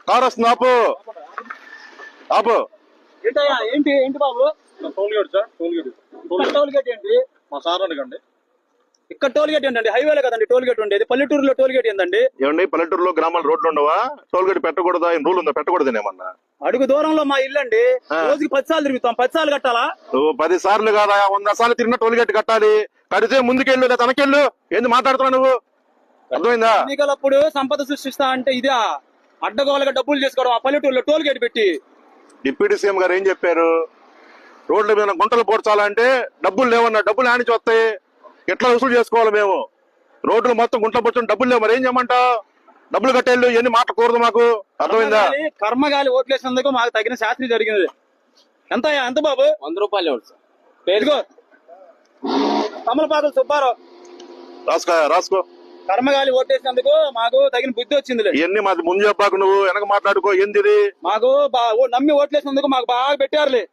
Car వస్తుంది, ఆపు ఆపు. ఏంటయ్యా ఏంటి ఏంటి బాబు? Toll gate sir, toll gate. Toll gate ఏంటి? మా సార్ అడగండి. ఇక్కడ టోల్ గేట్ ఏంటండి? హైవేలో కదండి టోల్ గేట్ ఉండేది. పల్లెటూరులో టోల్ గేట్ ఏందండి? ఏమండి పల్లెటూరులో గ్రామాల రోడ్లు ఉండవా? టోల్ గేట్ పెట్టకూడదా? ఏం రూల్ ఉందా? పెట్టకూడదు ఏమన్నా? అడుగు దూరంలో మా ఇల్లు అండి. రోజుకి 10 సార్లు తిరుగుతాం. 10 సార్లు కట్టాలా? నువ్వు 10 సార్లు కాదా 100 సార్లు తిరిగిన టోల్ గేట్ కట్టాలి. కడితే ముందుకెళ్ళు లేదా తనకెళ్ళు. ఏంది మాట్లాడుతున్నావు నువ్వు? అర్థమైందా? ఎన్నికలప్పుడు సంపద సృష్టిస్తా అంటే ఇదే అడ్డగోలుగా డబ్బులు చేసుకోవడం. ఆ పల్లెటూరులో టోల్ గేట్ పెట్టి డిప్యూటీ సీఎం గారు ఏం చెప్పారు? రోడ్ల మీద గుంటలు పోడ్చాలంటే డబ్బులు లేవన్నా. డబ్బులు ఆనిచి వస్తాయి. ఎట్లా వసూలు చేసుకోవాలి మేము? రోడ్లు మొత్తం గుంటలు పోర్చడం డబ్బులు లేవు. మరి ఏం చేయమంటావు? డబ్బులు కట్టేళ్ళు ఎన్ని మాట్లాడకూడదు మాకు. అర్థమైందా? కర్మగాలి ఓట్లేసినందుకు మాకు తగిన శాస్త్రి జరిగింది. ఎంత బాబు? 100 రూపాయలు ఇవ్వండి సార్. పేరుగో తమలపాకులు సుబ్బారావు. రాసుకో. కర్మగాలి ఓటేసినందుకు మాకు తగిన బుద్ధి వచ్చింది. ఇవన్నీ మాది ముందు చెప్పాకు, నువ్వు వెనక మాట్లాడుకో. ఏంది మాకు నమ్మి ఓట్లేసినందుకు మాకు బాగా పెట్టారులే.